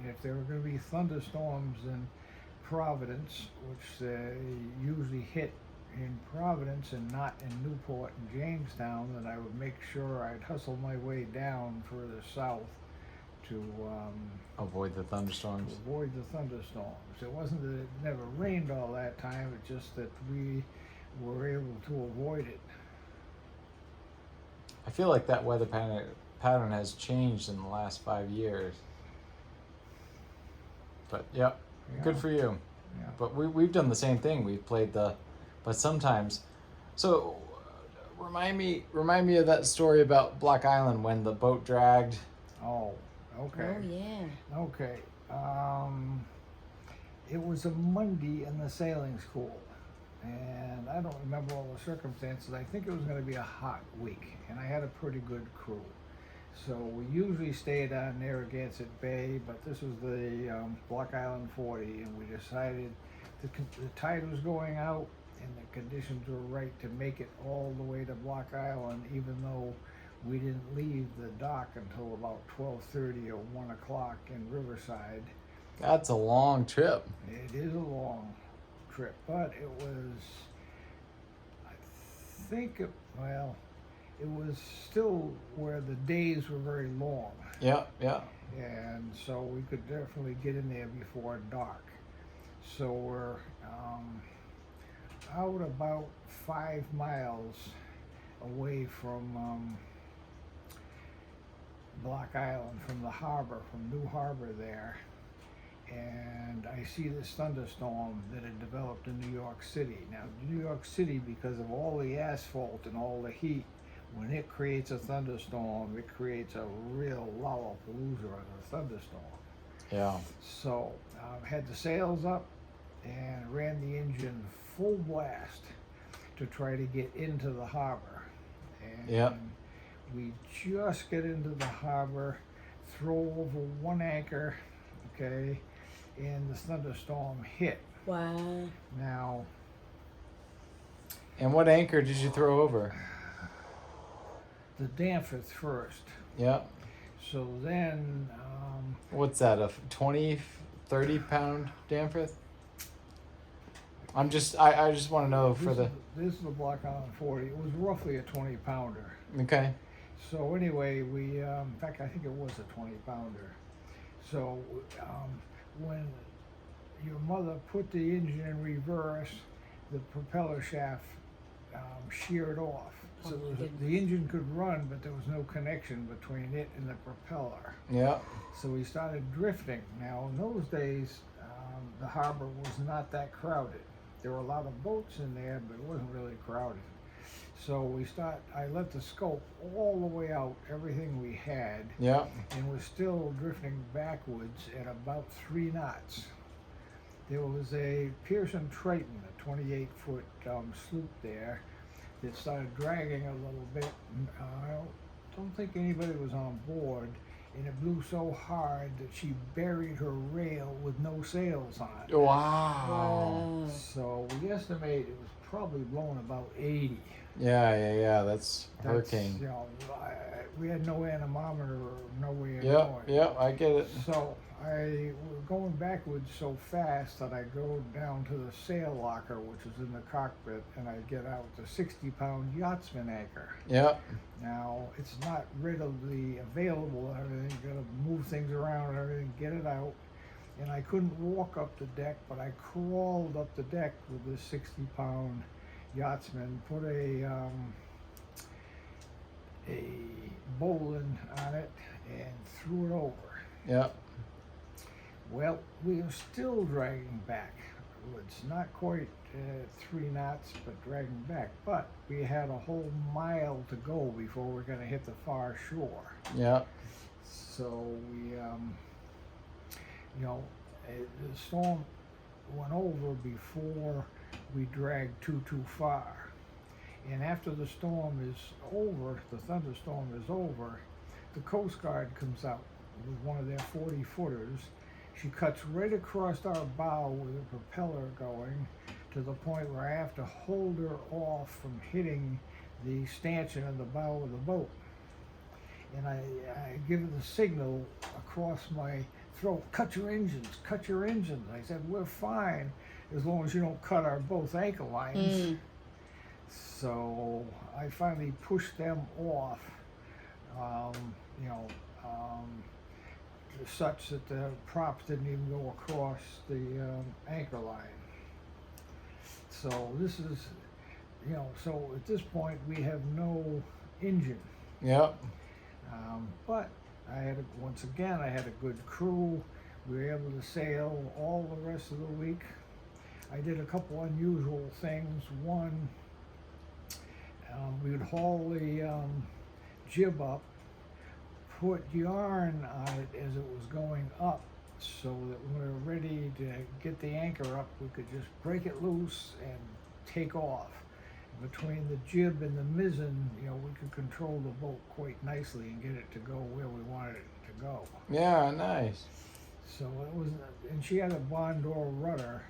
if there were going to be thunderstorms in Providence, which they usually hit in Providence and not in Newport and Jamestown, then I would make sure I'd hustle my way down further south to Avoid the thunderstorms. avoid the thunderstorms. It wasn't that it never rained all that time, it's just that we were able to avoid it. I feel like that weather pattern has changed in the last 5 years. But yep, good Yeah. for you. Yeah. But we've done the same thing. We've played but sometimes. So remind me of that story about Block Island when the boat dragged. Oh, okay. Oh, yeah. Okay. It was a Monday in the sailing school, and I don't remember all the circumstances. I think it was going to be a hot week, and I had a pretty good crew. So we usually stayed on Narragansett Bay, but this was the Block Island 40, and we decided the tide was going out, and the conditions were right to make it all the way to Block Island, even though we didn't leave the dock until about 12:30 or 1 o'clock in Riverside. That's a long trip. It is a long trip, but it was, I think, it was still where the days were very long, Yeah. and so we could definitely get in there before dark. So we're out about 5 miles away from Block Island, from the harbor, from New Harbor there, and I see this thunderstorm that had developed in New York City. Now, New York City, because of all the asphalt and all the heat, when it creates a thunderstorm, it creates a real lollapalooza of a thunderstorm. Yeah. So had the sails up and ran the engine full blast to try to get into the harbor. And Yep. we just get into the harbor, throw over one anchor, okay, and the thunderstorm hit. Wow. Now, And what anchor did you throw over? the Danforth first. Yep. So then, What's that? A 20, 30 pound Danforth? I just want to know for the. this is the Block Island 40. It was roughly a 20 pounder. Okay. So anyway, we, in fact, I think it was a 20 pounder. So when your mother put the engine in reverse, the propeller shaft sheared off. So Oh, my goodness. the engine could run, but there was no connection between it and the propeller. Yeah. So we started drifting. Now, in those days, the harbor was not that crowded. There were a lot of boats in there, but it wasn't really crowded. So I let the scope all the way out, everything we had, Yeah. and we're still drifting backwards at about 3 knots. There was a Pearson Triton, a 28-foot sloop there, that started dragging a little bit. I don't think anybody was on board, and it blew so hard that she buried her rail with no sails on it. Wow. So we estimate it was probably blowing about 80. Yeah. That's That's, hurricane. you know, we had no anemometer or no way of Yeah. knowing. Yeah. I get it. So we're going backwards so fast that I go down to the sail locker, which is in the cockpit, and I get out the 60-pound yachtsman anchor. Yeah. Now, it's not readily available and everything, you gotta move things around and everything, get it out. And I couldn't walk up the deck, but I crawled up the deck with this 60-pound yachtsman, put a bowline on it, and threw it over. Yeah. Well, we are still dragging back. It's not quite 3 knots, but dragging back. But we had a whole mile to go before we're going to hit the far shore. Yeah. So we, the storm went over before we dragged too far. And after the storm is over, the thunderstorm is over, the Coast Guard comes out with one of their 40-footers. She cuts right across our bow with a propeller going to the point where I have to hold her off from hitting the stanchion in the bow of the boat. And I give her the signal across my cut your engines, cut your engines. I said, we're fine as long as you don't cut our both anchor lines. So I finally pushed them off, you know, such that the props didn't even go across the anchor line. So this is, you know, so at this point we have no engine. Yep. But once again, I had a good crew. We were able to sail all the rest of the week. I did a couple unusual things. One, we would haul the jib up, put yarn on it as it was going up, so that when we were ready to get the anchor up, we could just break it loose and take off. Between the jib and the mizzen, you know, we could control the boat quite nicely and get it to go where we wanted it to go. Yeah, nice. So it was, and she had a Bondor rudder,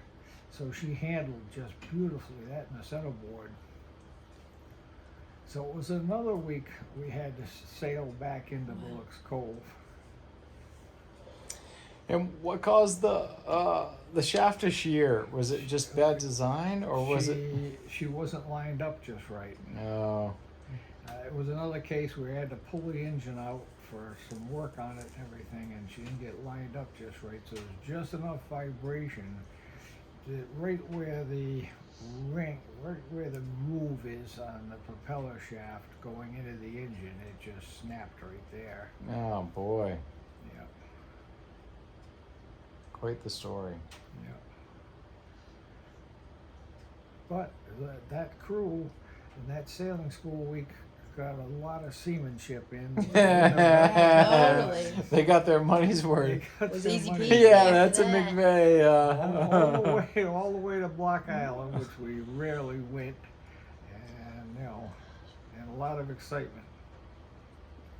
so she handled just beautifully that and the centerboard. So it was another week we had to sail back into Bullock's Cove. And what caused the shaft to shear? Was it just bad design, or was it? She wasn't lined up just right. No. It was another case where we had to pull the engine out for some work on it and everything, and she didn't get lined up just right. So there's just enough vibration that right where the ring, right where the groove is on the propeller shaft going into the engine, it just snapped right there. Oh boy. Yeah. Quite the story. Yeah. But that crew in that sailing school week got a lot of seamanship in. Totally. They got their money's worth. They got It was their easy money. peasy. Yeah, after that's a that. McVeigh. all the way to Block Island, which we rarely went, and you know, and a lot of excitement.